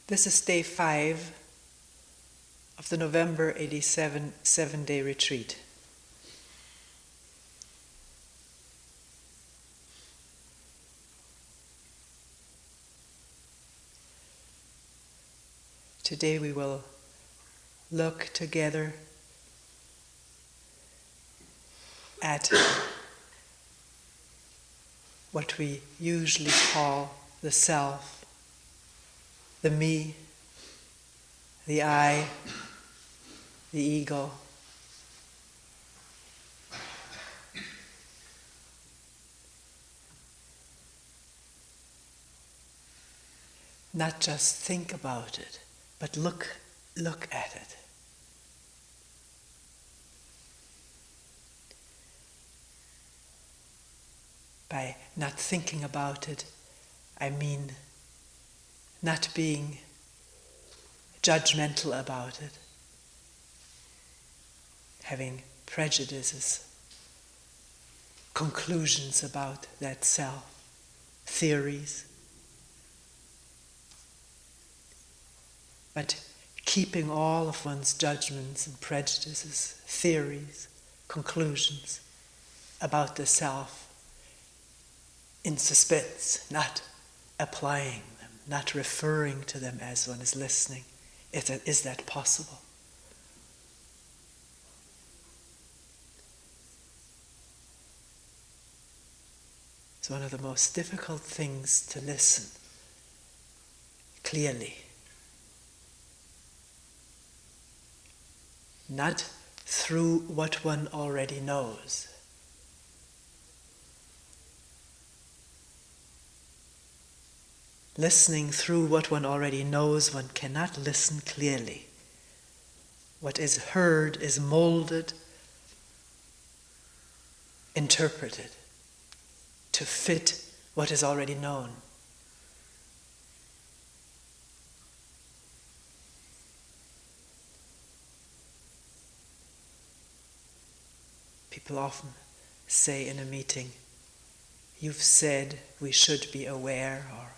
This is day 5 of the November 87 7-day retreat. Today we will look together at what we usually call the self, the me, the I, the ego. Not just think about it, but look at it. By not thinking about it, I mean not being judgmental about it, having prejudices, conclusions about that self, theories, but keeping all of one's judgments and prejudices, theories, conclusions about the self in suspense, not applying them, not referring to them as one is listening. Is that possible? It's one of the most difficult things to listen clearly. Not through what one already knows. Listening through what one already knows, one cannot listen clearly. What is heard is molded, interpreted, to fit what is already known. People often say in a meeting, "You've said we should be aware," or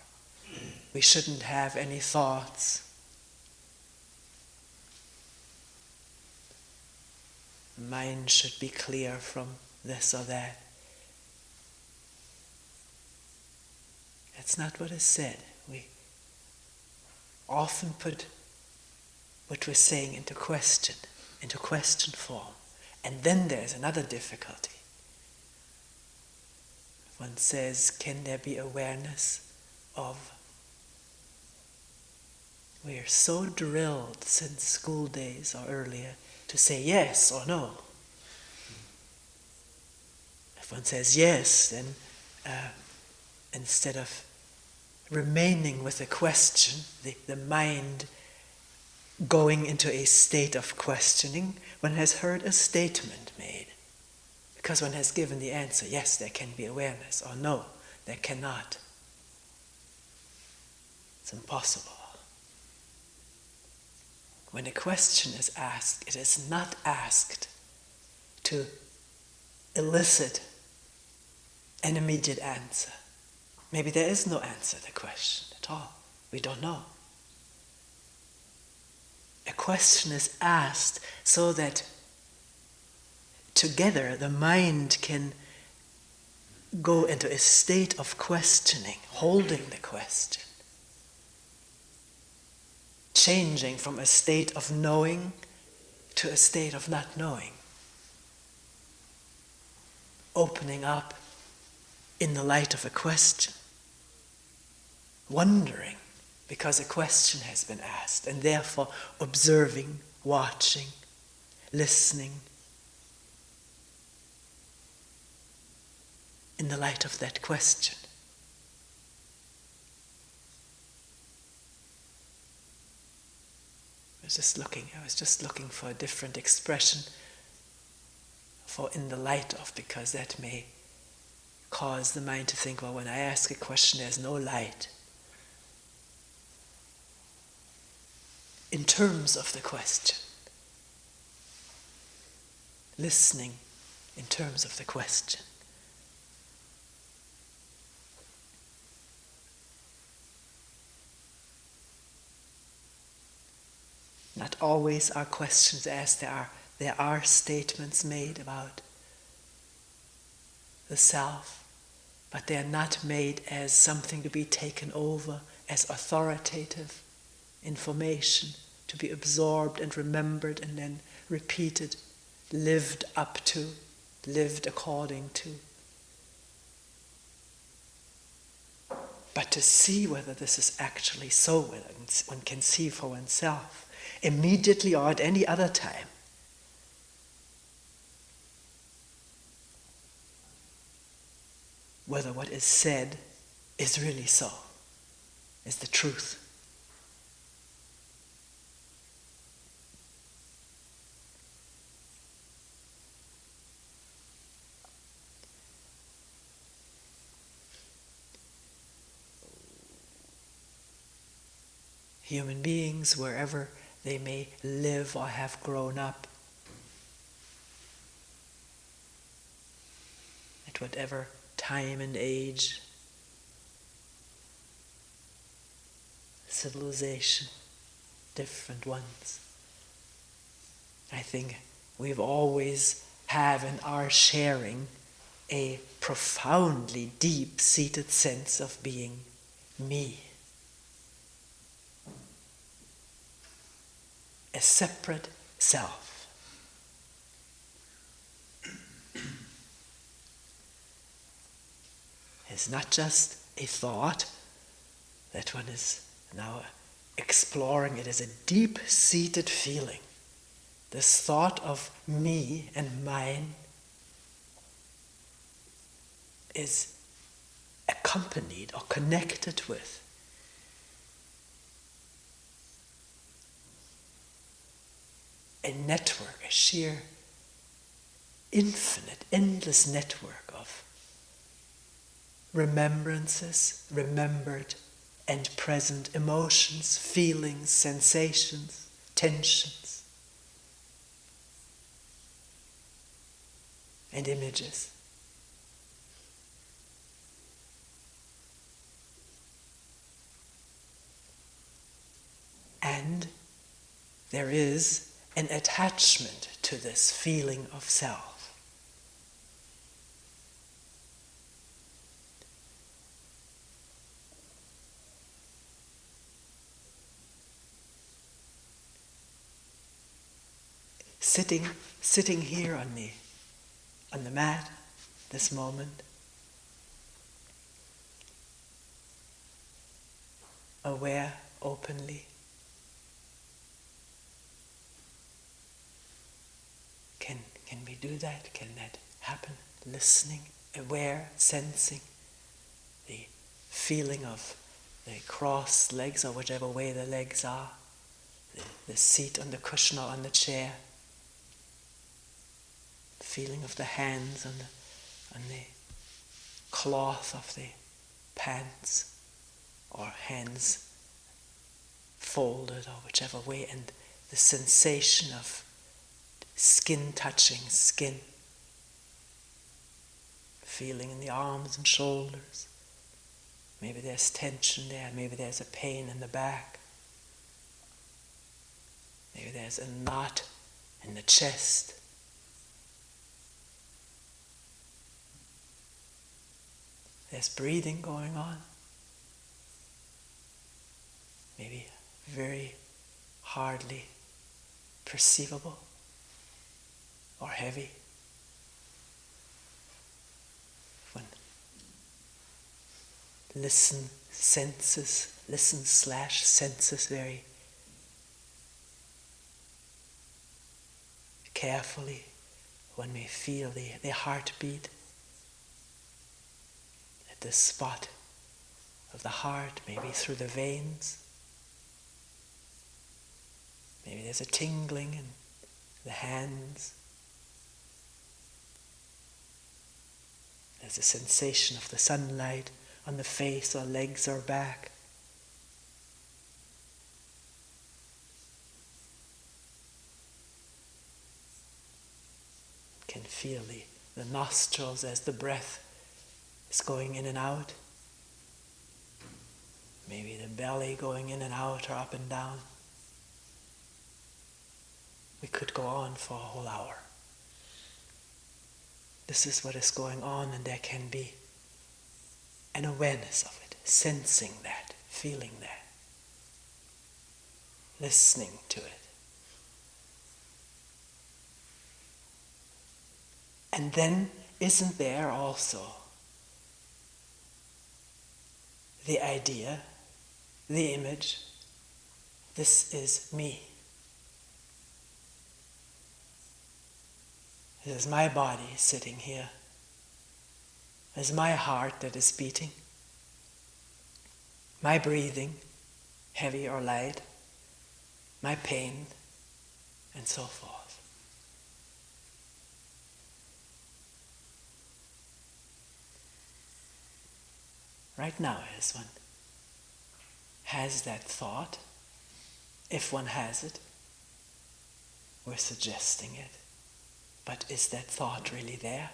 "we shouldn't have any thoughts." Mind should be clear from this or that. That's not what is said. We often put what we're saying into question form. And then there's another difficulty. One says, can there be awareness of? We are so drilled since school days or earlier to say yes or no. If one says yes, then instead of remaining with a question, the mind going into a state of questioning, one has heard a statement made. Because one has given the answer, yes, there can be awareness, or no, there cannot. It's impossible. When a question is asked, it is not asked to elicit an immediate answer. Maybe there is no answer to the question at all. We don't know. A question is asked so that together the mind can go into a state of questioning, holding the question, changing from a state of knowing to a state of not knowing, opening up in the light of a question, wondering because a question has been asked, and therefore observing, watching, listening in the light of that question. I was just looking for a different expression for in the light of, because that may cause the mind to think, well, when I ask a question, there's no light. In terms of the question, listening in terms of the question. Not always are questions asked, there are statements made about the self, but they are not made as something to be taken over, as authoritative information to be absorbed and remembered and then repeated, lived up to, lived according to. But to see whether this is actually so, whether one can see for oneself, immediately or at any other time. Whether what is said is really so, is the truth. Human beings, wherever they may live or have grown up, at whatever time and age, civilization, different ones. I think we've always have and are sharing a profoundly deep-seated sense of being me. A separate self. It's not just a thought that one is now exploring. It is a deep-seated feeling. This thought of me and mine is accompanied or connected with a network, a sheer, infinite, endless network of remembrances, remembered and present emotions, feelings, sensations, tensions, and images. And there is an attachment to this feeling of self. Sitting here on the mat this moment, aware openly, can we do that? Can that happen? Listening, aware, sensing the feeling of the crossed legs or whichever way the legs are, the seat on the cushion or on the chair, the feeling of the hands on the cloth of the pants, or hands folded or whichever way, and the sensation of skin touching skin, feeling in the arms and shoulders. Maybe there's tension there, maybe there's a pain in the back, maybe there's a knot in the chest. There's breathing going on, maybe very hardly perceivable or heavy. When listen/senses very carefully, one may feel the heartbeat at the spot of the heart, maybe through the veins. Maybe there's a tingling in the hands. There's a sensation of the sunlight on the face or legs or back. You can feel the nostrils as the breath is going in and out. Maybe the belly going in and out or up and down. We could go on for a whole hour. This is what is going on, and there can be an awareness of it, sensing that, feeling that, listening to it. And then, isn't there also the idea, the image, this is me. This is my body sitting here. This is my heart that is beating. My breathing, heavy or light. My pain, and so forth. Right now, as one has that thought, if one has it, we're suggesting it. But is that thought really there?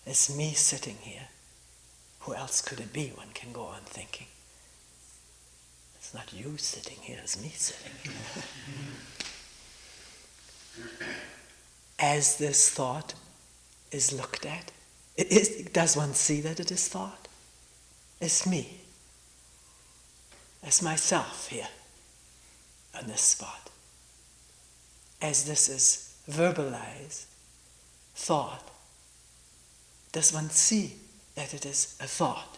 Is me sitting here? Who else could it be? One can go on thinking. It's not you sitting here, it's me sitting here. As this thought is looked at, does one see that it is thought? It's me. It's myself here on this spot. As this is verbalized, thought, does one see that it is a thought?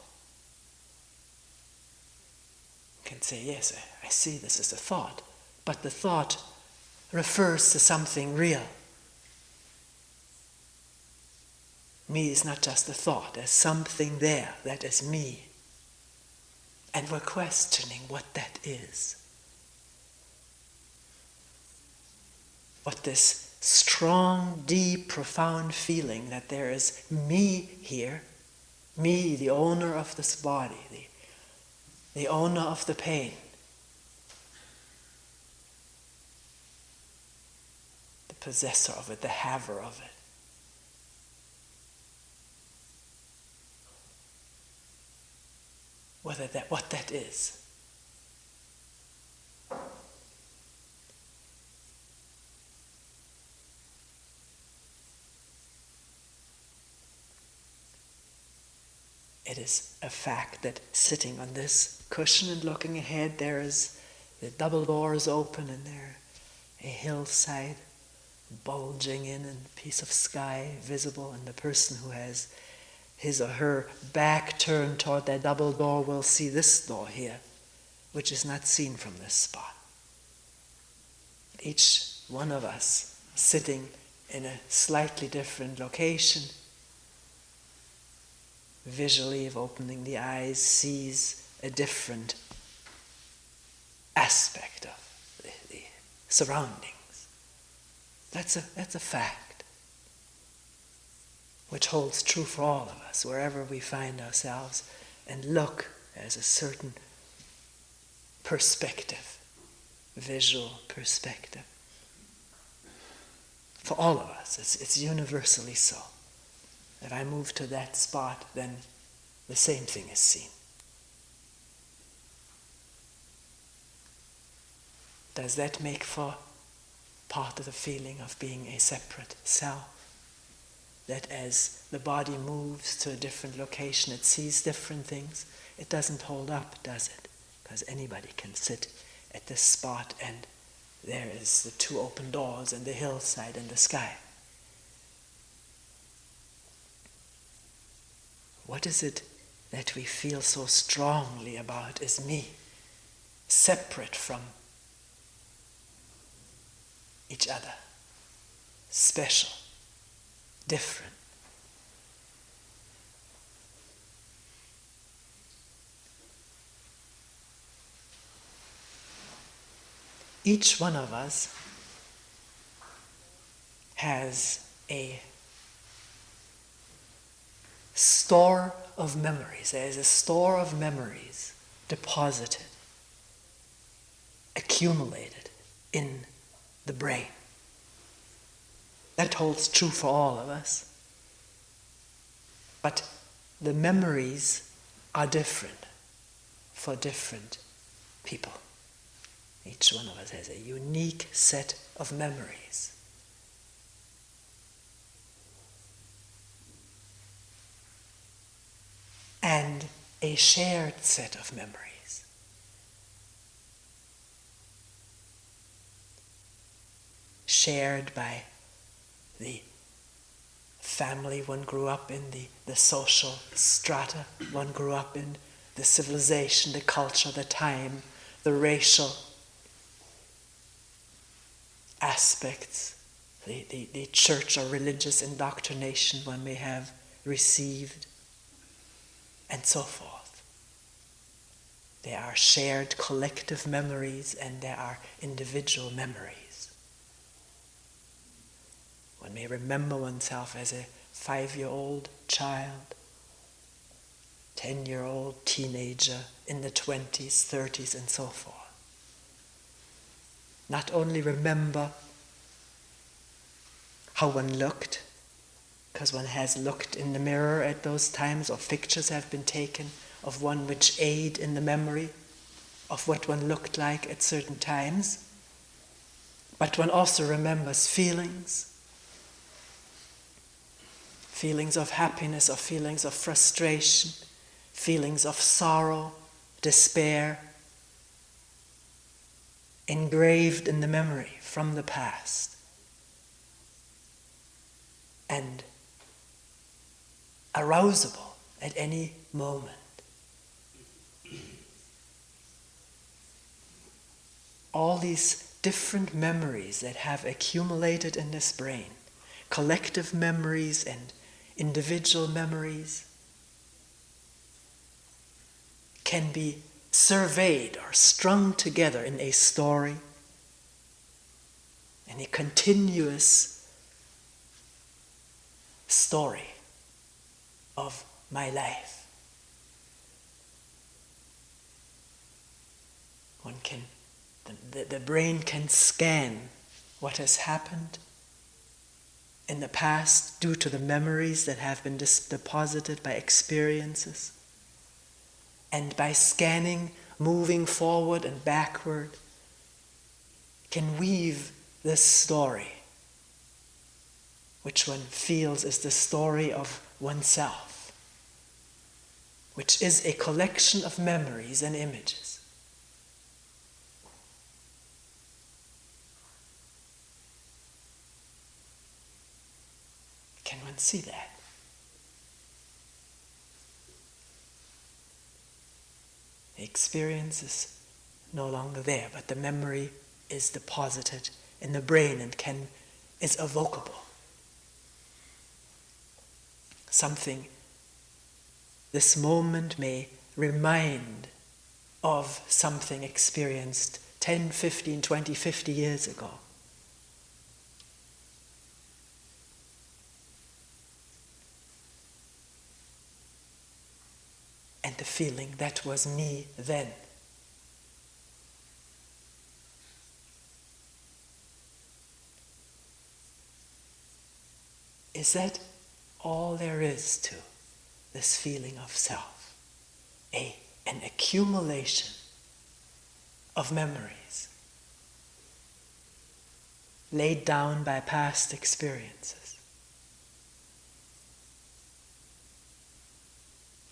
You can say, yes, I see this is a thought, but the thought refers to something real. Me is not just a thought, there's something there that is me. And we're questioning what that is. What this strong, deep, profound feeling that there is me here, me, the owner of this body, the owner of the pain, the possessor of it, the haver of it. What that is. It is a fact that sitting on this cushion and looking ahead, there is the double doors open and there a hillside bulging in and a piece of sky visible, and the person who has his or her back turned toward that double door will see this door here, which is not seen from this spot. Each one of us sitting in a slightly different location, visually of opening the eyes, sees a different aspect of the surroundings. That's a fact, which holds true for all of us, wherever we find ourselves, and look as a certain perspective, visual perspective. For all of us, it's universally so. If I move to that spot, then the same thing is seen. Does that make for part of the feeling of being a separate self? That as the body moves to a different location, it sees different things. It doesn't hold up, does it? Because anybody can sit at this spot and there is the two open doors and the hillside and the sky. What is it that we feel so strongly about as me, separate from each other, special, different? Each one of us has a store of memories. There is a store of memories deposited, accumulated in the brain. That holds true for all of us. But the memories are different for different people. Each one of us has a unique set of memories. And a shared set of memories. Shared by the family one grew up in, the social strata one grew up in, the civilization, the culture, the time, the racial aspects, the church or religious indoctrination one may have received, and so forth. There are shared collective memories and there are individual memories. One may remember oneself as a 5-year-old child, 10-year-old teenager, in the 20s, 30s, and so forth. Not only remember how one looked, because one has looked in the mirror at those times, or pictures have been taken of one which aid in the memory of what one looked like at certain times, but one also remembers feelings of happiness, or feelings of frustration, feelings of sorrow, despair, engraved in the memory from the past. And arousable at any moment. All these different memories that have accumulated in this brain, collective memories and individual memories, can be surveyed or strung together in a story, in a continuous story of my life. The brain can scan what has happened in the past due to the memories that have been deposited by experiences. And by scanning, moving forward and backward, can weave this story, which one feels is the story of oneself, which is a collection of memories and images. Can one see that? The experience is no longer there, but the memory is deposited in the brain and is evocable. Something this moment may remind of something experienced 10, 15, 20, 50 years ago. And the feeling, that was me then. Is that all there is to this feeling of self? An accumulation of memories laid down by past experiences?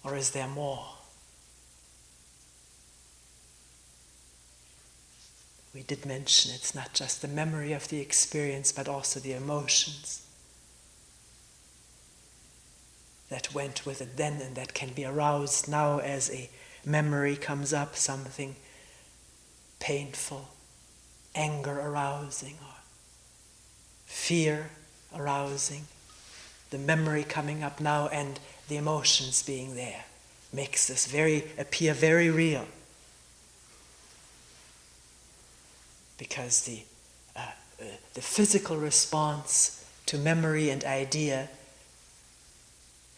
Or is there more? We did mention it's not just the memory of the experience, but also the emotions that went with it then and that can be aroused now as a memory comes up, something painful, anger arousing, or fear arousing. The memory coming up now and the emotions being there makes this appear very real. Because the physical response to memory and idea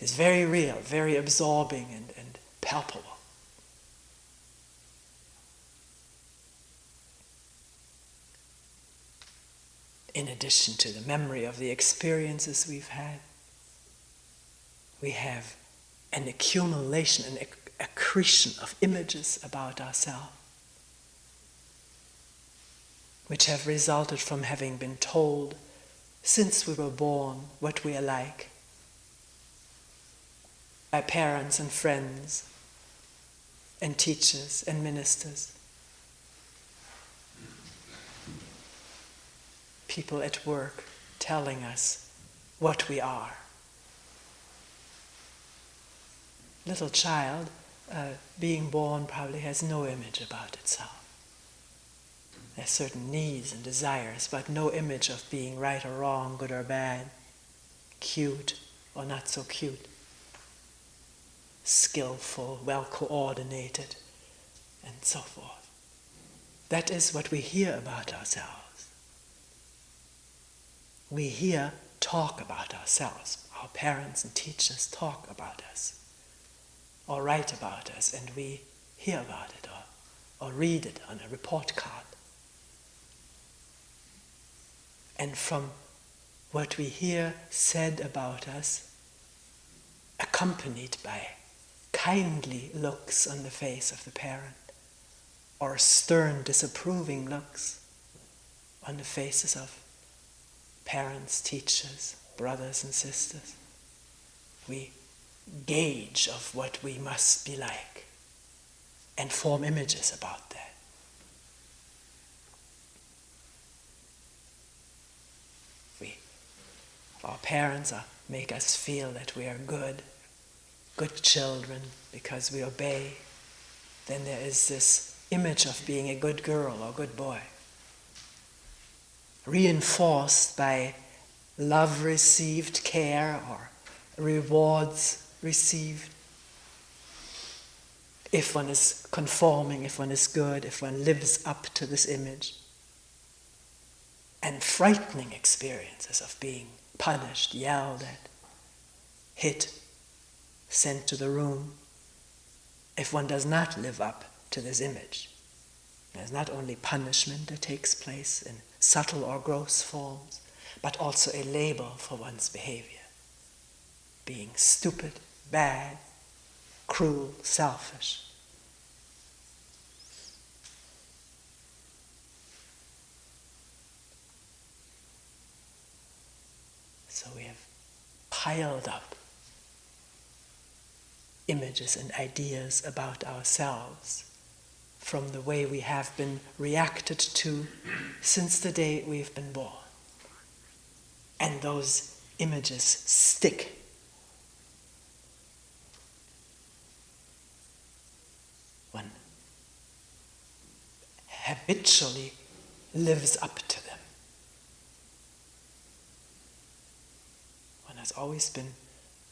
is very real, very absorbing and palpable. In addition to the memory of the experiences we've had, we have an accumulation, an accretion of images about ourselves. which have resulted from having been told since we were born what we are like by parents and friends and teachers and ministers, people at work telling us what we are. Little child being born probably has no image about itself. There's certain needs and desires, but no image of being right or wrong, good or bad, cute or not so cute, skillful, well coordinated, and so forth. That is what we hear about ourselves. We hear talk about ourselves. Our parents and teachers talk about us, or write about us, and we hear about it, or read it on a report card. And from what we hear said about us, accompanied by kindly looks on the face of the parent, or stern, disapproving looks on the faces of parents, teachers, brothers and sisters, we gauge of what we must be like and form images about that. If our parents make us feel that we are good children because we obey, then there is this image of being a good girl or good boy, reinforced by love received, care, or rewards received. If one is conforming, if one is good, if one lives up to this image. And frightening experiences of being punished, yelled at, hit, sent to the room, if one does not live up to this image. There's not only punishment that takes place in subtle or gross forms, but also a label for one's behavior. Being stupid, bad, cruel, selfish. So we have piled up images and ideas about ourselves from the way we have been reacted to since the day we've been born. And those images stick. One habitually lives up to them. One has always been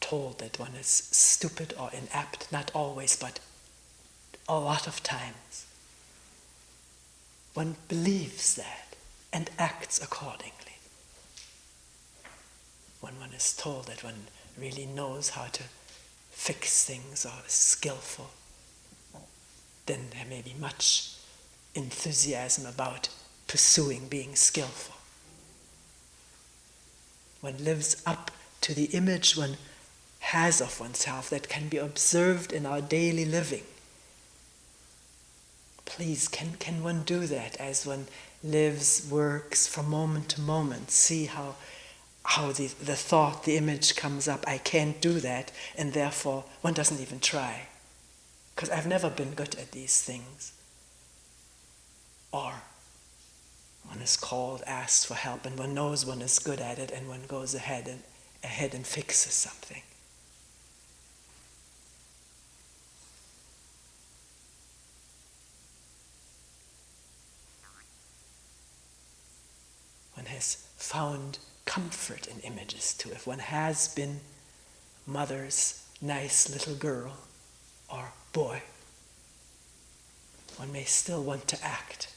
told that one is stupid or inept, not always, but a lot of times. One believes that and acts accordingly. When one is told that one really knows how to fix things or is skillful, then there may be much enthusiasm about pursuing being skillful. One lives up to the image one has of oneself that can be observed in our daily living. Please, can one do that as one lives, works from moment to moment? See how the thought, the image comes up. I can't do that, and therefore one doesn't even try. Because I've never been good at these things. Or one is called, asked for help, and one knows one is good at it, and one goes ahead and fixes something. One has found comfort in images too. If one has been mother's nice little girl or boy, one may still want to act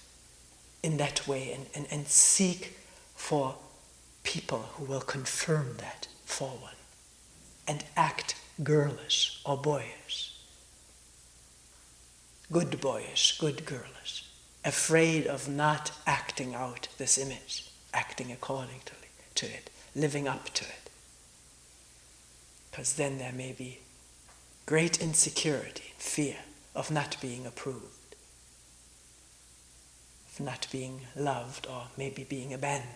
in that way and seek for people who will confirm that for one and act girlish or boyish. Good boyish, good girlish. Afraid of not acting out this image, acting according to it, living up to it. Because then there may be great insecurity and fear of not being approved. of not being loved or maybe being abandoned.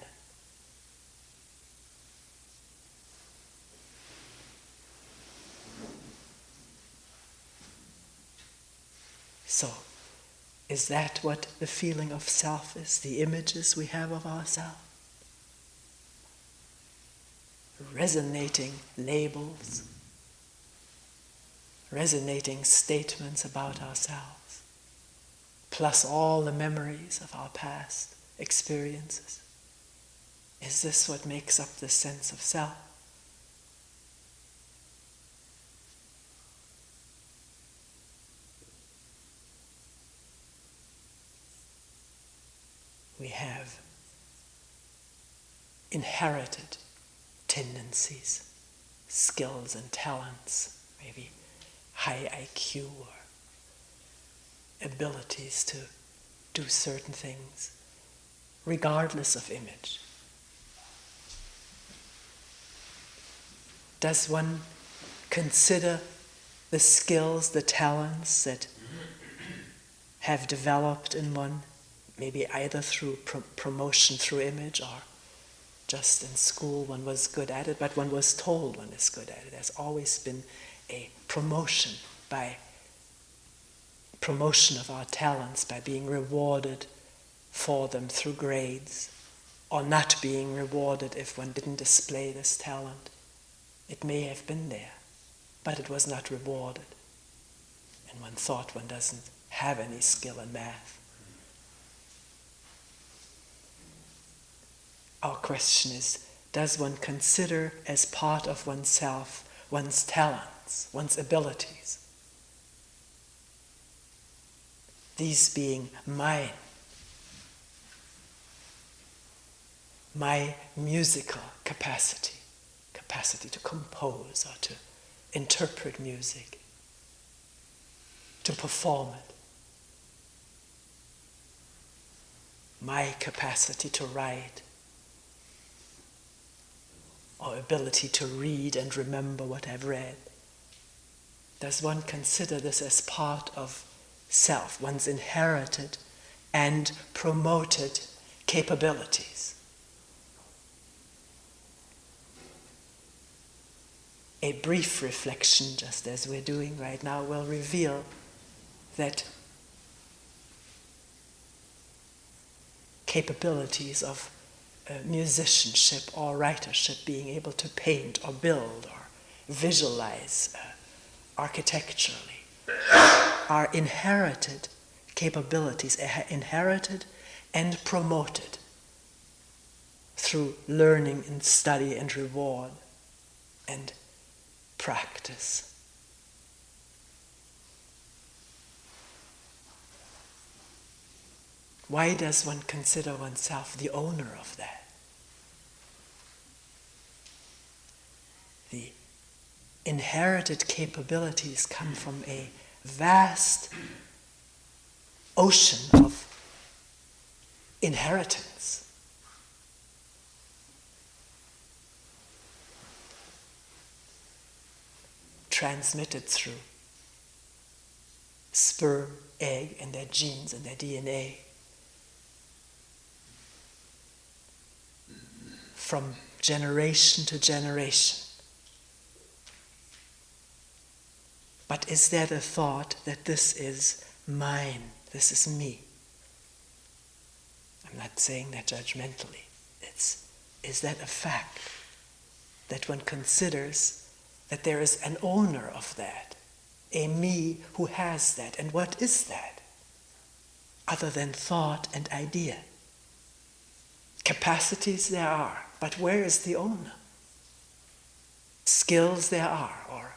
So, is that what the feeling of self is? The images we have of ourselves? Resonating labels, resonating statements about ourselves, plus all the memories of our past experiences. Is this what makes up the sense of self? We have inherited tendencies, skills and talents, maybe high IQ or abilities to do certain things, regardless of image. Does one consider the skills, the talents that have developed in one, maybe either through promotion through image or just in school one was good at it, but one was told one is good at it? There's always been a promotion of our talents by being rewarded for them through grades, or not being rewarded if one didn't display this talent. It may have been there, but it was not rewarded. And one thought one doesn't have any skill in math. Our question is, does one consider as part of oneself one's talents, one's abilities? These being mine, my musical capacity to compose or to interpret music, to perform it, my capacity to write, or ability to read and remember what I've read. Does one consider this as part of self, one's inherited and promoted capabilities? A brief reflection, just as we're doing right now, will reveal that capabilities of musicianship or writership, being able to paint or build or visualize architecturally, are inherited capabilities, inherited and promoted through learning and study and reward and practice. Why does one consider oneself the owner of that? The inherited capabilities come from a vast ocean of inheritance. Transmitted through sperm, egg, and their genes and their DNA. From generation to generation. But is there the thought that this is mine, this is me? I'm not saying that judgmentally. Is that a fact that one considers that there is an owner of that, a me who has that? And what is that? Other than thought and idea. Capacities there are, but where is the owner? Skills there are, or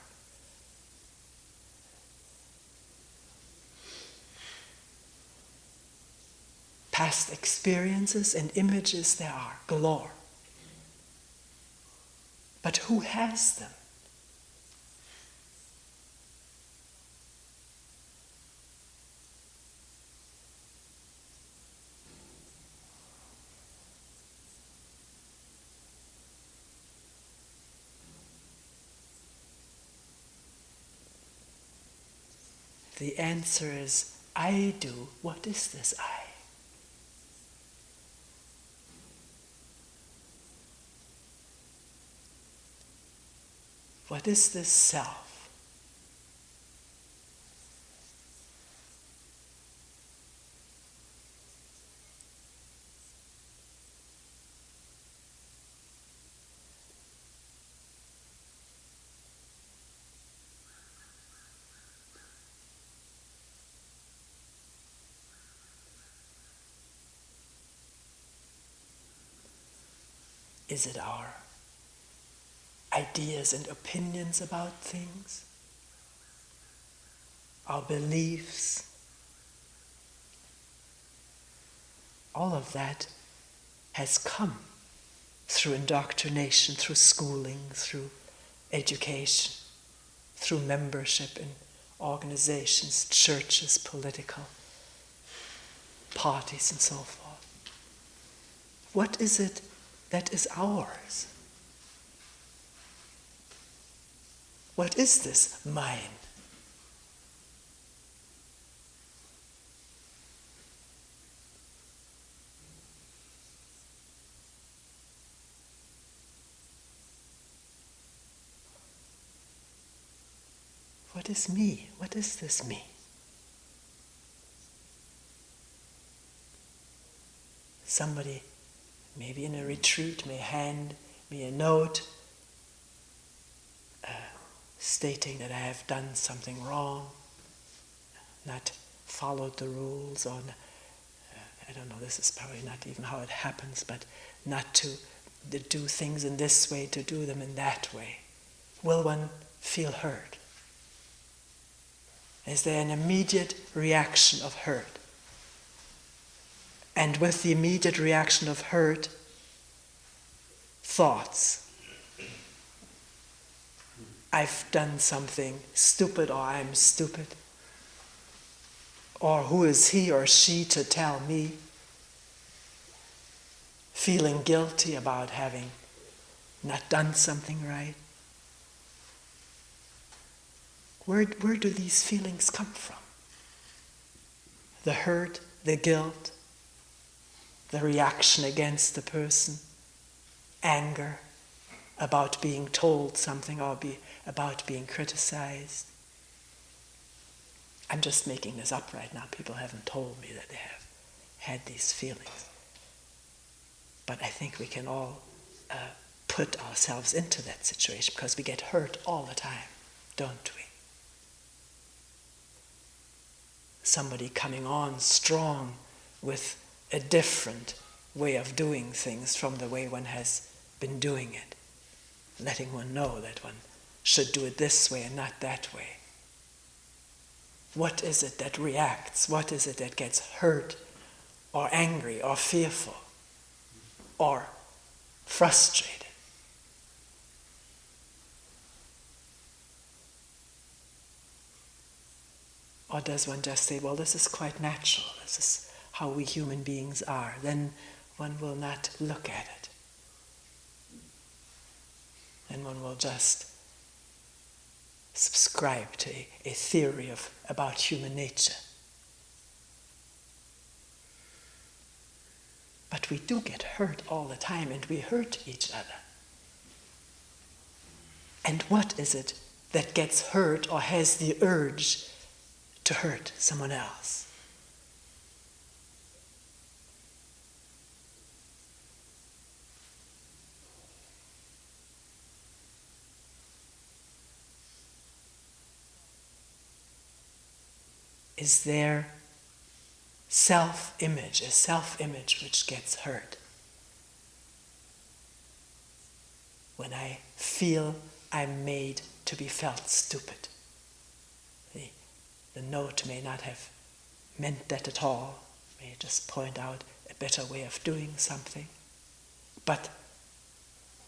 past experiences and images there are, galore. But who has them? The answer is, I do. What is this I? What is this self? Is it our ideas and opinions about things? Our beliefs? All of that has come through indoctrination, through schooling, through education, through membership in organizations, churches, political parties, and so forth. What is it that is ours? What is this mine? What is me? What is this me? Somebody, maybe in a retreat, may hand me a note stating that I have done something wrong, not followed the rules, or I don't know, this is probably not even how it happens, but not to do things in this way, to do them in that way. Will one feel hurt? Is there an immediate reaction of hurt? And with the immediate reaction of hurt, thoughts. I've done something stupid, or I'm stupid. Or who is he or she to tell me? Feeling guilty about having not done something right. Where do these feelings come from? The hurt, the guilt, the reaction against the person, anger about being told something or about being criticized. I'm just making this up right now. People haven't told me that they have had these feelings. But I think we can all put ourselves into that situation because we get hurt all the time, don't we? Somebody coming on strong with a different way of doing things from the way one has been doing it, letting one know that one should do it this way and not that way. What is it that reacts? What is it that gets hurt or angry or fearful or frustrated? Or does one just say, well, this is quite natural, this is how we human beings are? Then one will not look at it. And one will just subscribe to a theory about human nature. But we do get hurt all the time, and we hurt each other. And what is it that gets hurt or has the urge to hurt someone else? Is there self-image, a self-image which gets hurt? When I feel I'm made to be felt stupid. The note may not have meant that at all, may just point out a better way of doing something. But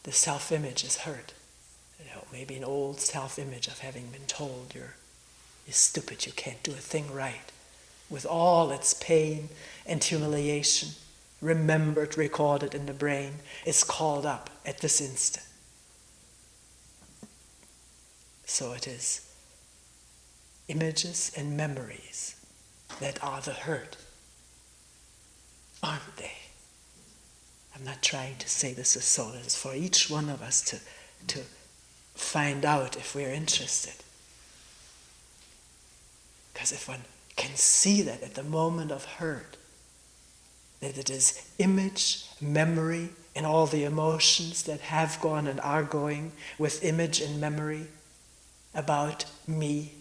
the self-image is hurt. Maybe an old self-image of having been told you're stupid, you can't do a thing right, with all its pain and humiliation, remembered, recorded in the brain, is called up at this instant. So it is images and memories that are the hurt, aren't they? I'm not trying to say this is so. It is for each one of us to find out if we're interested. Because if one can see that at the moment of hurt, that it is image, memory, and all the emotions that have gone and are going with image and memory about me,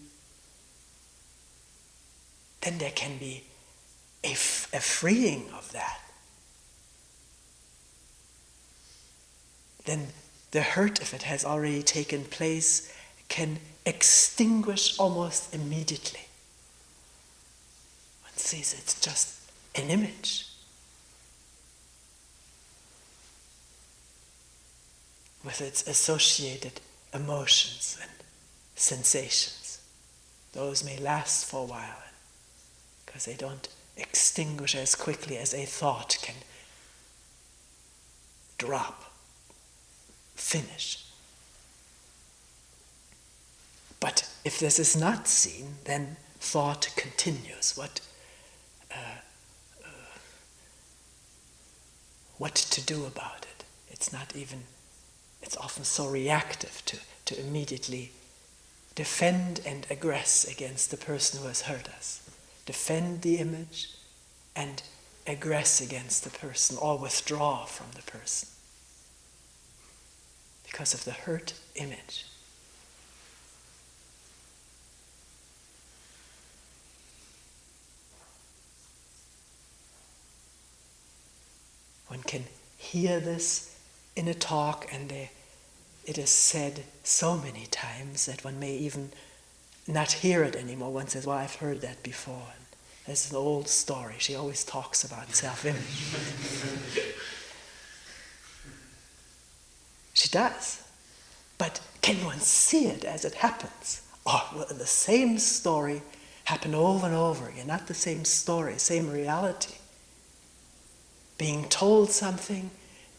then there can be a freeing of that. Then the hurt, if it has already taken place, can extinguish almost immediately. One sees it's just an image. With its associated emotions and sensations. Those may last for a while, because they don't extinguish as quickly as a thought can drop, finish. But if this is not seen, then thought continues. What to do about it? It's often so reactive to immediately defend and aggress against the person who has hurt us. Defend the image and aggress against the person, or withdraw from the person because of the hurt image. One can hear this in a talk, and it is said so many times that one may even not hear it anymore. One says, well, I've heard that before. And there's an old story. She always talks about self-image. She does. But can one see it as it happens? Or will the same story happen over and over again? Not the same story, same reality. Being told something,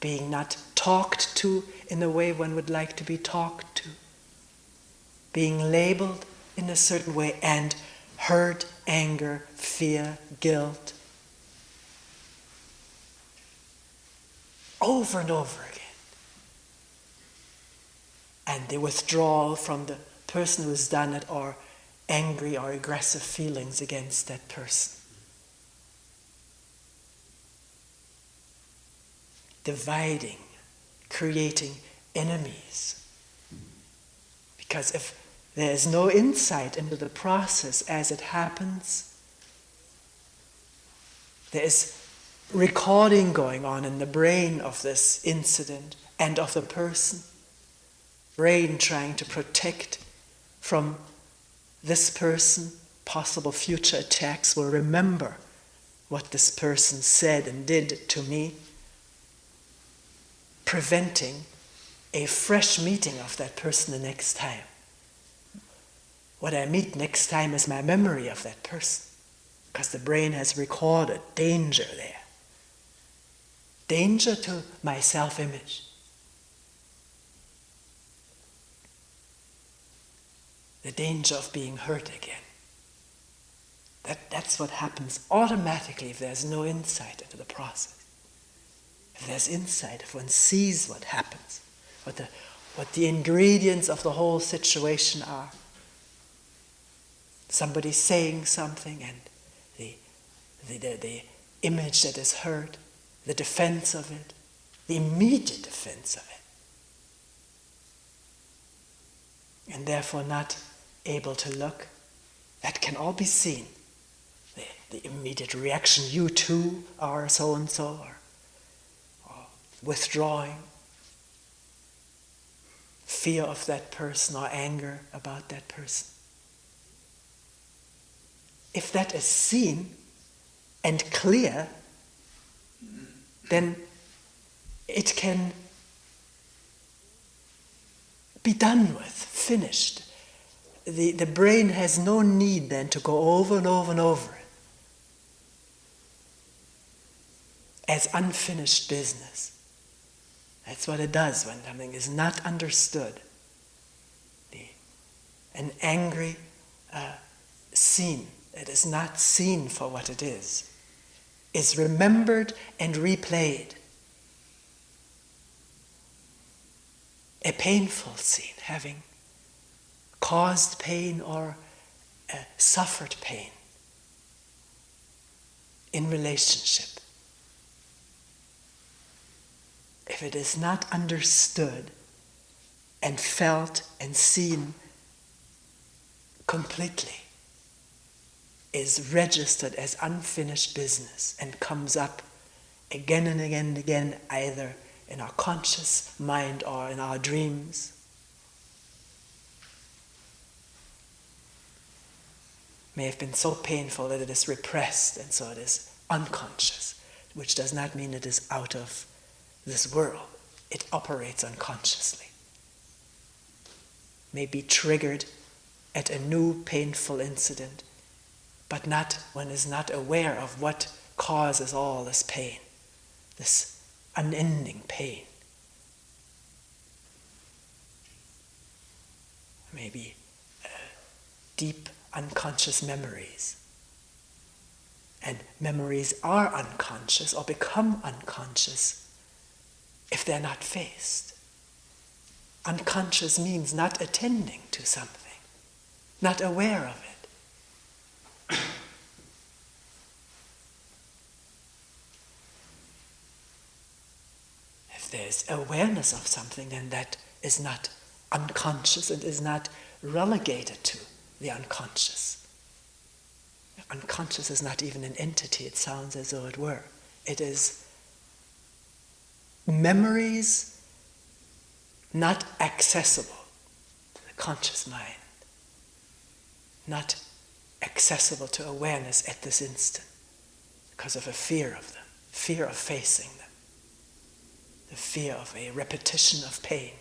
being not talked to in the way one would like to be talked to, being labeled in a certain way, and hurt, anger, fear, guilt, over and over again. And the withdrawal from the person who has done it, or angry or aggressive feelings against that person. Dividing, creating enemies. Because if there is no insight into the process as it happens, there is recording going on in the brain of this incident and of the person. Brain trying to protect from this person. Possible future attacks will remember what this person said and did to me, preventing a fresh meeting of that person the next time. What I meet next time is my memory of that person, because the brain has recorded danger there. Danger to my self-image. The danger of being hurt again. That's what happens automatically if there's no insight into the process. If there's insight, if one sees what happens, what the ingredients of the whole situation are. Somebody saying something, and the image that is heard, the defense of it, the immediate defense of it. And therefore not able to look, that can all be seen. The immediate reaction, you too are so-and-so, or withdrawing, fear of that person or anger about that person. If that is seen and clear, then it can be done with, finished. The brain has no need then to go over and over and over it as unfinished business. That's what it does when something is not understood. An angry scene that is not seen for what it is remembered and replayed a painful scene, having caused pain or suffered pain in relationship, if it is not understood and felt and seen completely, is registered as unfinished business and comes up again and again and again, either in our conscious mind or in our dreams, may have been so painful that it is repressed and so it is unconscious, which does not mean it is out of this world. It operates unconsciously. May be triggered at a new painful incident, but not one is not aware of what causes all this pain, this unending pain. Maybe deep unconscious memories. And memories are unconscious or become unconscious if they're not faced. Unconscious means not attending to something, not aware of it. If there's awareness of something, then that is not unconscious and is not relegated to the unconscious. Unconscious is not even an entity, it sounds as though it were. It is memories not accessible to the conscious mind, not accessible to awareness at this instant because of a fear of them, fear of facing them, the fear of a repetition of pain.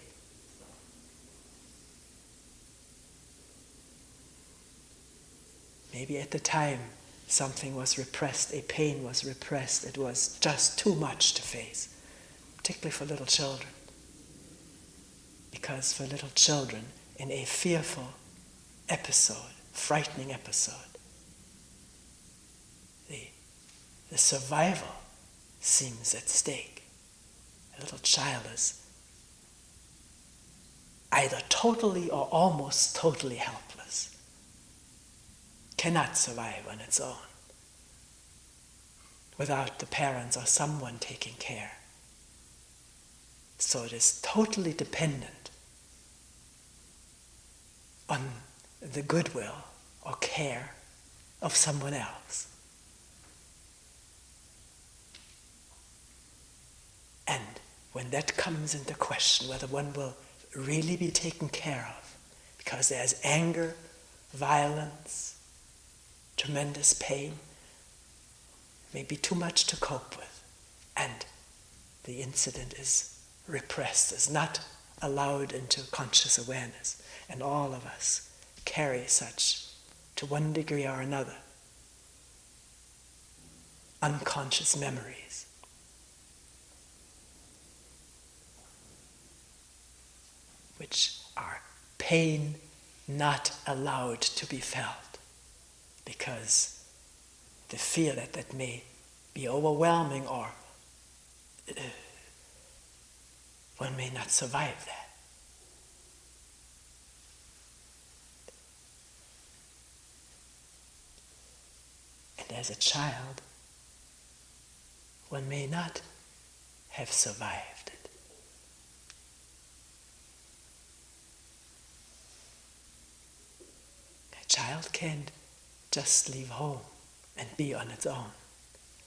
Maybe at the time something was repressed, a pain was repressed, it was just too much to face, particularly for little children. Because for little children, in a fearful episode, frightening episode, the survival seems at stake. A little child is either totally or almost totally helpless, cannot survive on its own without the parents or someone taking care. So it is totally dependent on the goodwill or care of someone else. And when that comes into question, whether one will really be taken care of, because there's anger, violence, tremendous pain, may be too much to cope with, and the incident is repressed, is not allowed into conscious awareness, and all of us carry such, to one degree or another, unconscious memories. Which are pain not allowed to be felt, because the fear that may be overwhelming, or one may not survive that. And as a child, one may not have survived it. A child can't just leave home and be on its own.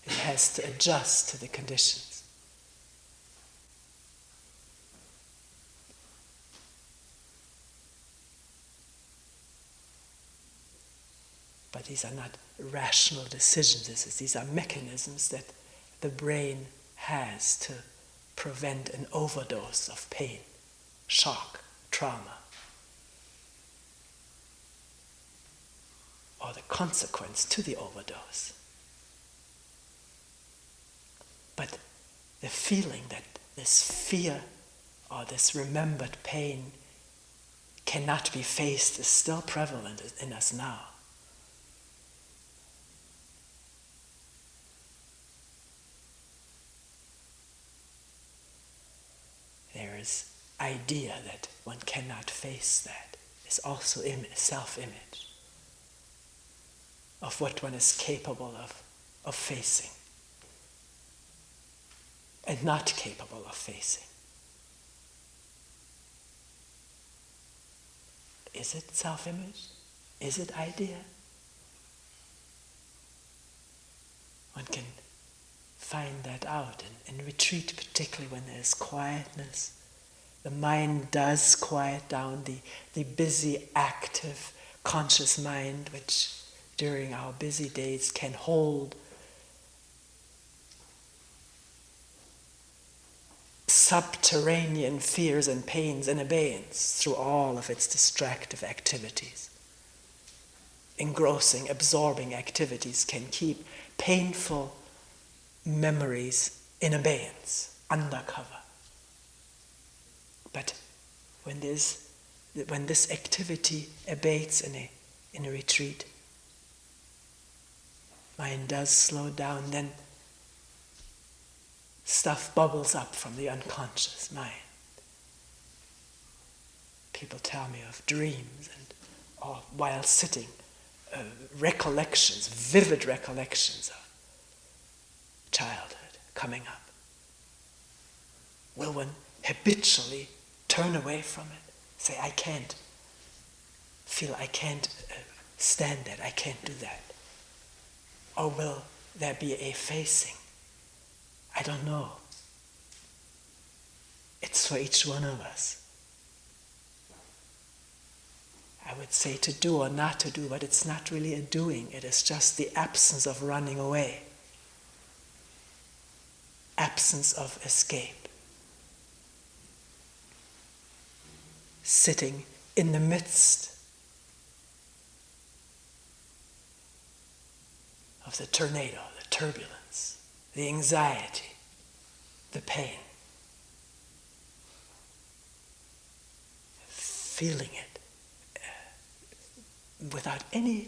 It has to adjust to the conditions. But these are not rational decisions. These are mechanisms that the brain has to prevent an overdose of pain, shock, trauma, or the consequence to the overdose. But the feeling that this fear or this remembered pain cannot be faced is still prevalent in us now. There is idea that one cannot face that is also self-image of what one is capable of facing and not capable of facing. Is it self-image? Is it idea? One can find that out in retreat, particularly when there's quietness. The mind does quiet down, the busy, active, conscious mind, which during our busy days can hold subterranean fears and pains in abeyance through all of its distractive activities. Engrossing, absorbing activities can keep painful memories in abeyance, undercover. But when this activity abates in a retreat, mind does slow down, then stuff bubbles up from the unconscious mind. People tell me of dreams or while sitting, recollections, vivid recollections of childhood coming up. Will one habitually turn away from it? Say, I can't stand that, I can't do that. Or will there be a facing? I don't know. It's for each one of us. I would say to do or not to do, but it's not really a doing. It is just the absence of running away. Absence of escape. Sitting in the midst of the tornado, the turbulence, the anxiety, the pain. Feeling it without any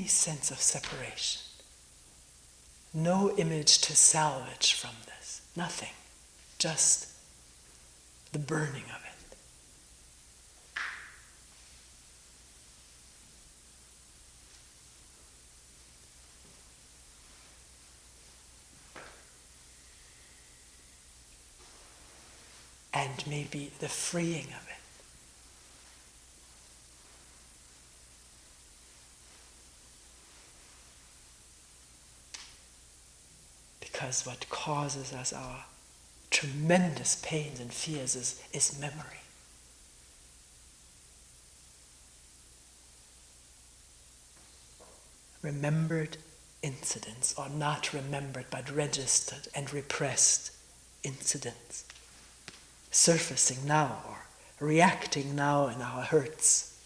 sense of separation. No image to salvage from this. Nothing. Just the burning of it. And maybe the freeing of it. Because what causes us our tremendous pains and fears is memory. Remembered incidents, or not remembered but registered and repressed incidents, surfacing now or reacting now in our hurts,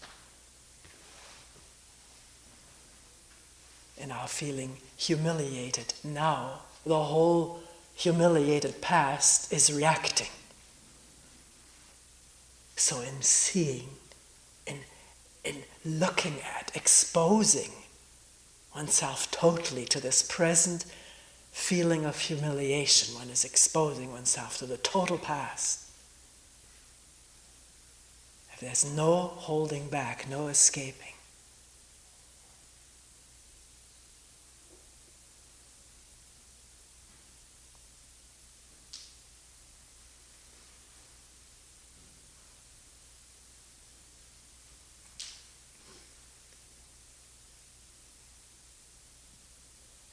in our feeling humiliated now. The whole humiliated past is reacting. So in seeing, in looking at, exposing oneself totally to this present feeling of humiliation, one is exposing oneself to the total past. If there's no holding back, no escaping,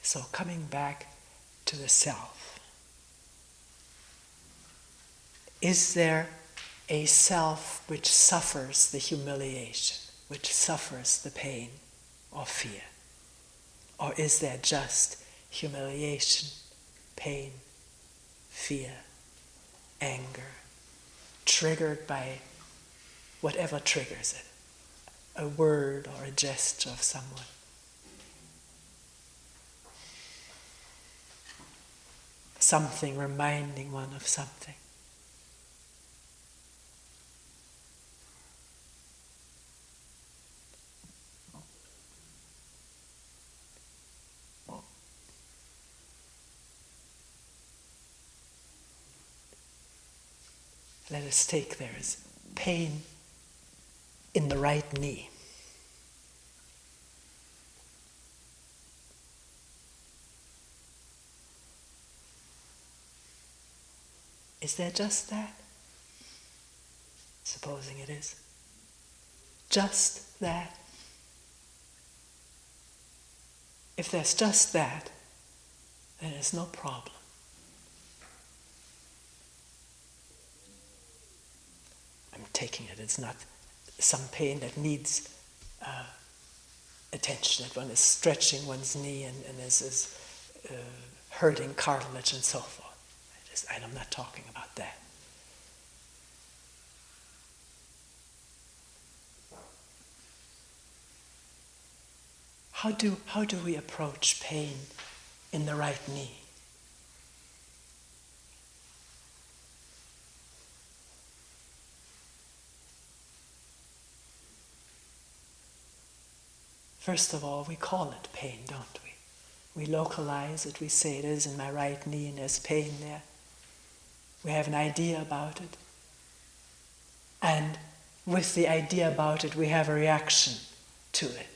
so coming back to the self. Is there a self which suffers the humiliation, which suffers the pain or fear? Or is there just humiliation, pain, fear, anger, triggered by whatever triggers it, a word or a gesture of someone? Something reminding one of something. let us take there is pain in the right knee. Is there just that? Supposing it is. Just that. If there's just that, then there's no problem. I'm taking it, it's not some pain that needs attention, that one is stretching one's knee and is hurting cartilage and so forth. I'm not talking about that. How do we approach pain in the right knee? First of all, we call it pain, don't we? We localize it, we say it is in my right knee and there's pain there. We have an idea about it. And with the idea about it, we have a reaction to it.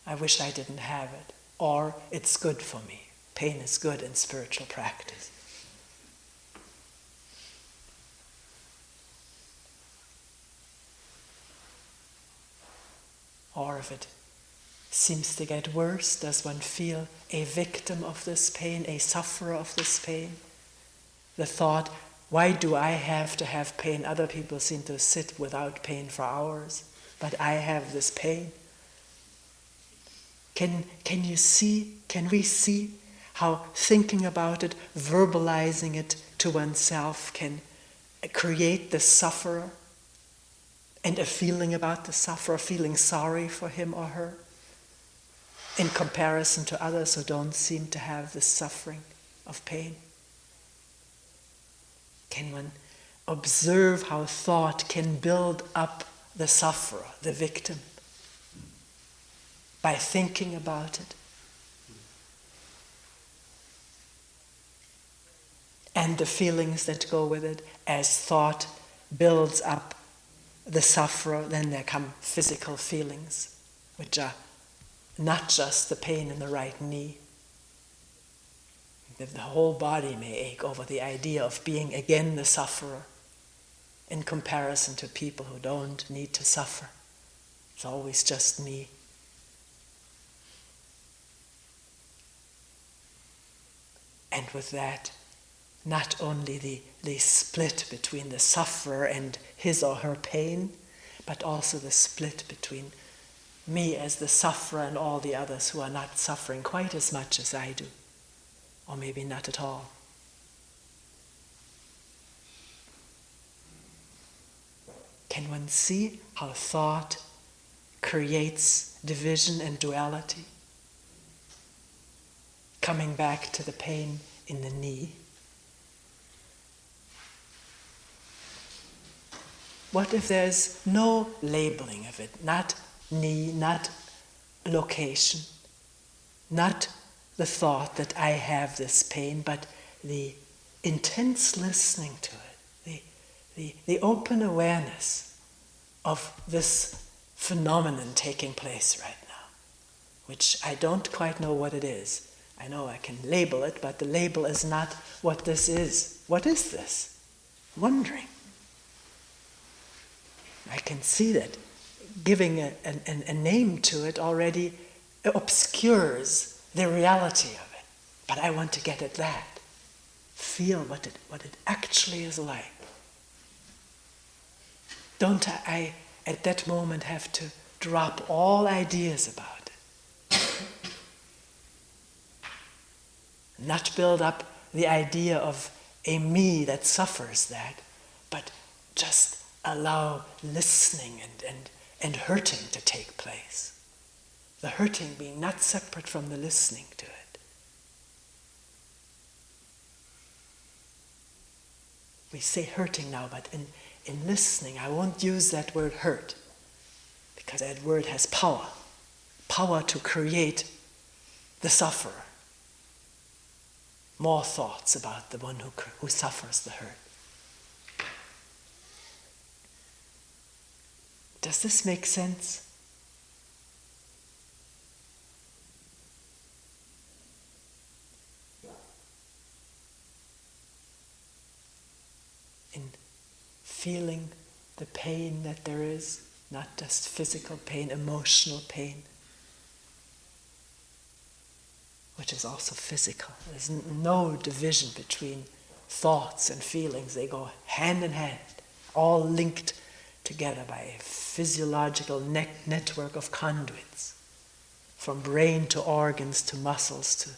I wish I didn't have it. Or it's good for me. Pain is good in spiritual practice. Or if it seems to get worse, does one feel a victim of this pain, a sufferer of this pain? The thought, why do I have to have pain? Other people seem to sit without pain for hours, but I have this pain. Can we see how thinking about it, verbalizing it to oneself can create the sufferer and a feeling about the sufferer, feeling sorry for him or her in comparison to others who don't seem to have this suffering of pain? Can one observe how thought can build up the sufferer, the victim, by thinking about it? And the feelings that go with it. As thought builds up the sufferer, then there come physical feelings, which are not just the pain in the right knee. The whole body may ache over the idea of being again the sufferer in comparison to people who don't need to suffer. It's always just me. And with that, not only the split between the sufferer and his or her pain, but also the split between me as the sufferer and all the others who are not suffering quite as much as I do, or maybe not at all. Can one see how thought creates division and duality? Coming back to the pain in the knee. What if there's no labeling of it? Not knee, not location, not the thought that I have this pain, but the intense listening to it, the open awareness of this phenomenon taking place right now, which I don't quite know what it is. I know I can label it, but the label is not what this is. What is this? Wondering. I can see that giving a name to it already obscures the reality of it. But I want to get at that. Feel what it actually is like. Don't I, at that moment, have to drop all ideas about it? Not build up the idea of a me that suffers that, but just allow listening and hurting to take place. The hurting being not separate from the listening to it. We say hurting now, but in listening, I won't use that word hurt, because that word has power to create the sufferer. more thoughts about the one who suffers the hurt. Does this make sense? In feeling the pain that there is, not just physical pain, emotional pain, which is also physical. There's no division between thoughts and feelings. They go hand in hand, all linked together by a physiological network of conduits, from brain to organs to muscles to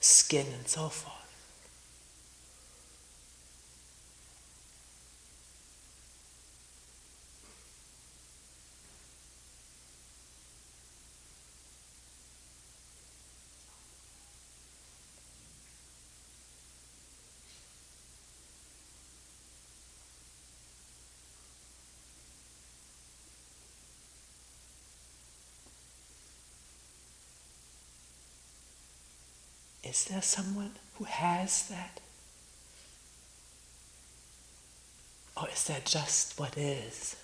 skin and so forth. Is there someone who has that? Or is that just what is?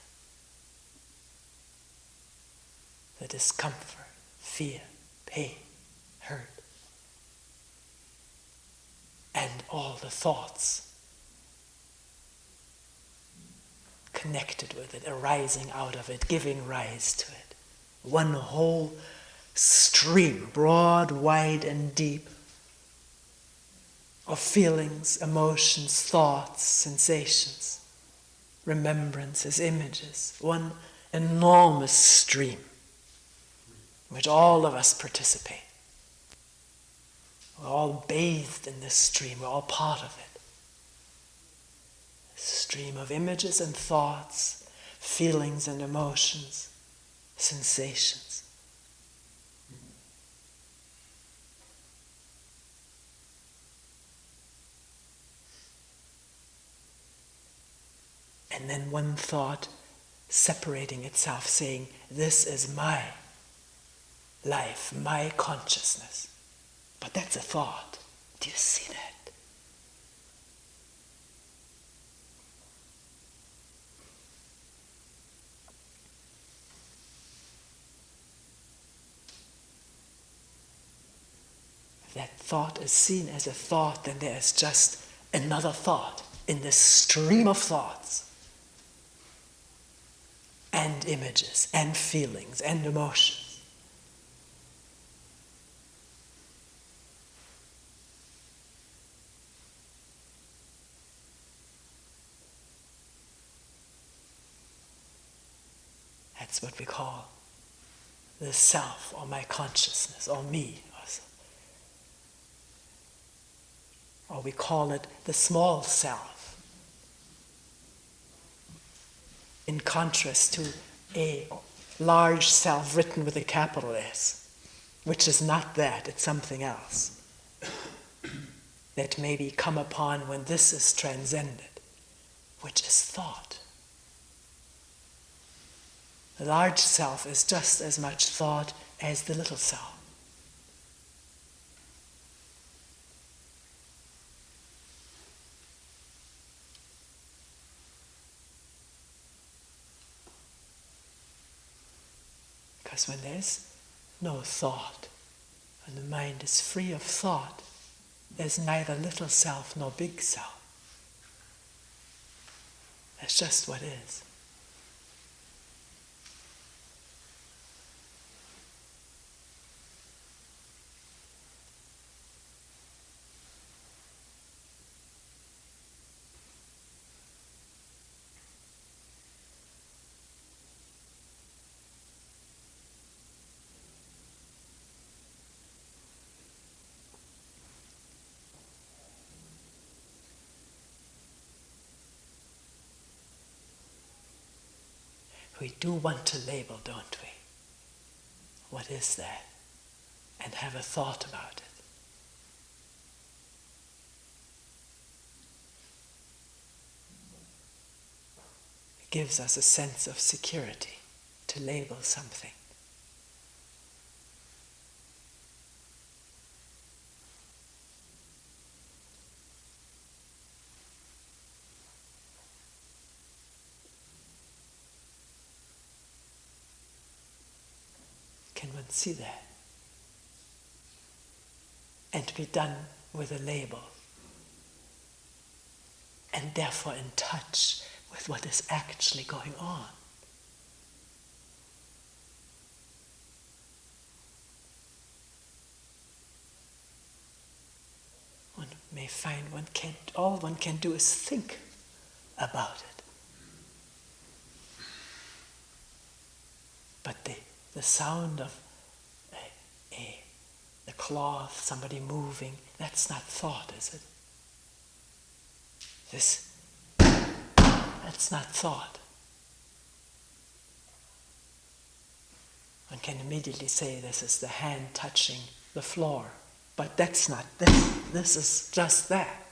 The discomfort, fear, pain, hurt, and all the thoughts connected with it, arising out of it, giving rise to it. One whole stream, broad, wide, and deep, of feelings, emotions, thoughts, sensations, remembrances, images. One enormous stream in which all of us participate. We're all bathed in this stream. We're all part of it. A stream of images and thoughts, feelings and emotions, sensations. And then one thought separating itself, saying, this is my life, my consciousness. But that's a thought. Do you see that? If that thought is seen as a thought, then there is just another thought in this stream of thoughts. And images, and feelings, and emotions. That's what we call the self, or my consciousness, or me. Or we call it the small self. In contrast to a large self written with a capital S, which is not that, it's something else that may be come upon when this is transcended, which is thought. The large self is just as much thought as the little self. Because when there's no thought, when the mind is free of thought, there's neither little self nor big self. That's just what is. We do want to label, don't we? What is that? And have a thought about it. It gives us a sense of security to label something. moment see that and be done with a label, and therefore in touch with what is actually going on. One may find all one can do is think about it. But the sound of the cloth, somebody moving, that's not thought, is it? That's not thought. One can immediately say this is the hand touching the floor, but that's not this. This is just that.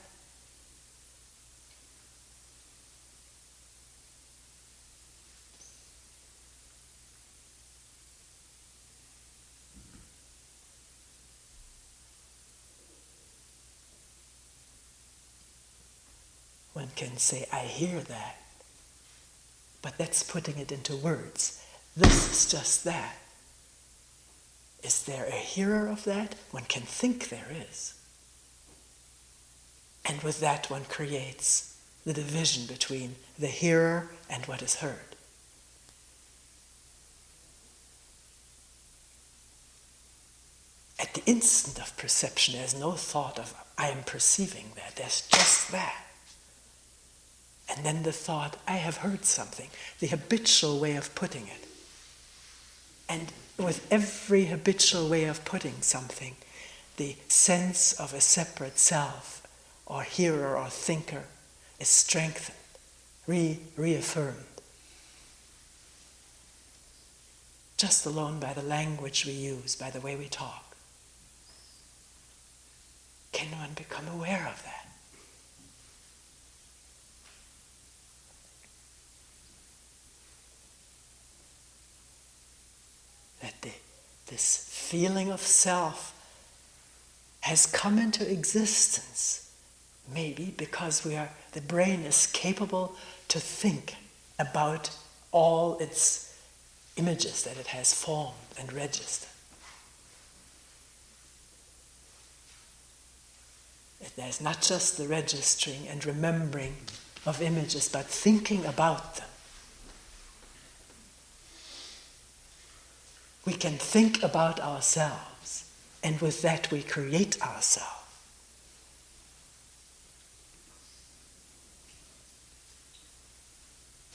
One can say, I hear that, but that's putting it into words. This is just that. Is there a hearer of that? One can think there is. And with that one creates the division between the hearer and what is heard. At the instant of perception, there's no thought of, I am perceiving that. There's just that. And then the thought, I have heard something, the habitual way of putting it. And with every habitual way of putting something, the sense of a separate self, or hearer or thinker, is strengthened, reaffirmed. Just alone by the language we use, by the way we talk. Can one become aware of that? That this feeling of self has come into existence, maybe because the brain is capable to think about all its images that it has formed and registered. There's not just the registering and remembering of images, but thinking about them. We can think about ourselves, and with that we create ourselves.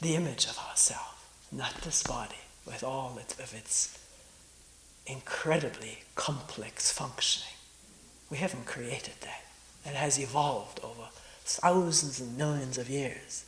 The image of ourselves, not this body, with all of its incredibly complex functioning. We haven't created that. It has evolved over thousands and millions of years.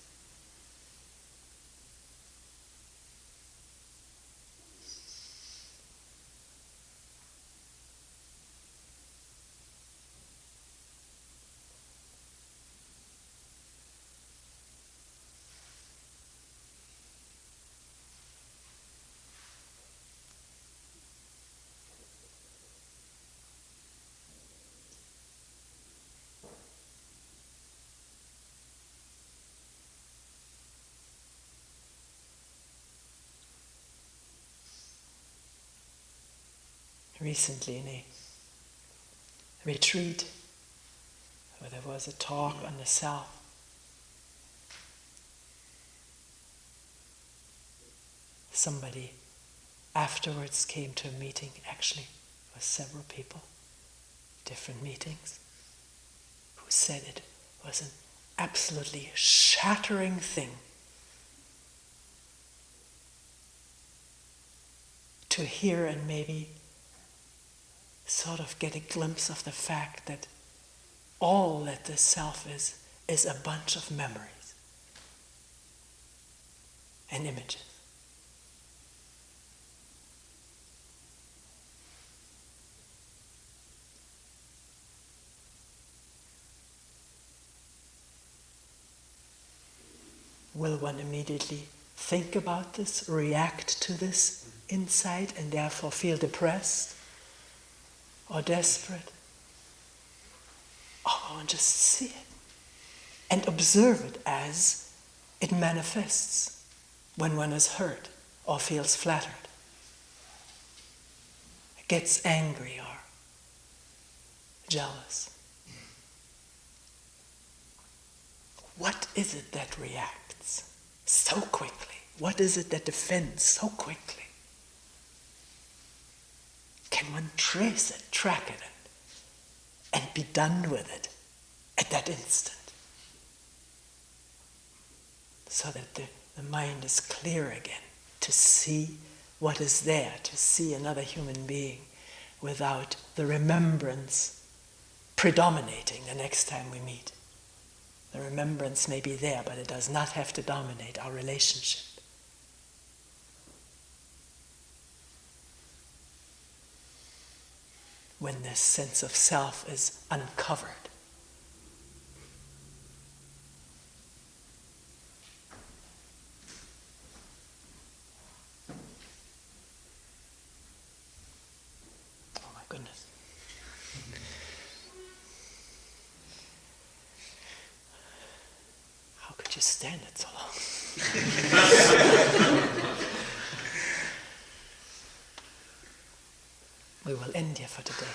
Recently in a retreat where there was a talk on the self, somebody afterwards came to a meeting, actually with several people, different meetings, who said it was an absolutely shattering thing to hear and maybe sort of get a glimpse of the fact that all that the self is a bunch of memories and images. Will one immediately think about this, react to this insight, and therefore feel depressed or desperate? Oh, and just see it and observe it as it manifests when one is hurt or feels flattered. gets angry or jealous, what is it that reacts so quickly? What is it that defends so quickly? Can one trace it, track it, and be done with it at that instant? So that the mind is clear again to see what is there, to see another human being without the remembrance predominating the next time we meet. The remembrance may be there, but it does not have to dominate our relationship. When this sense of self is uncovered. Oh my goodness. How could you stand it so long? We will end here for today.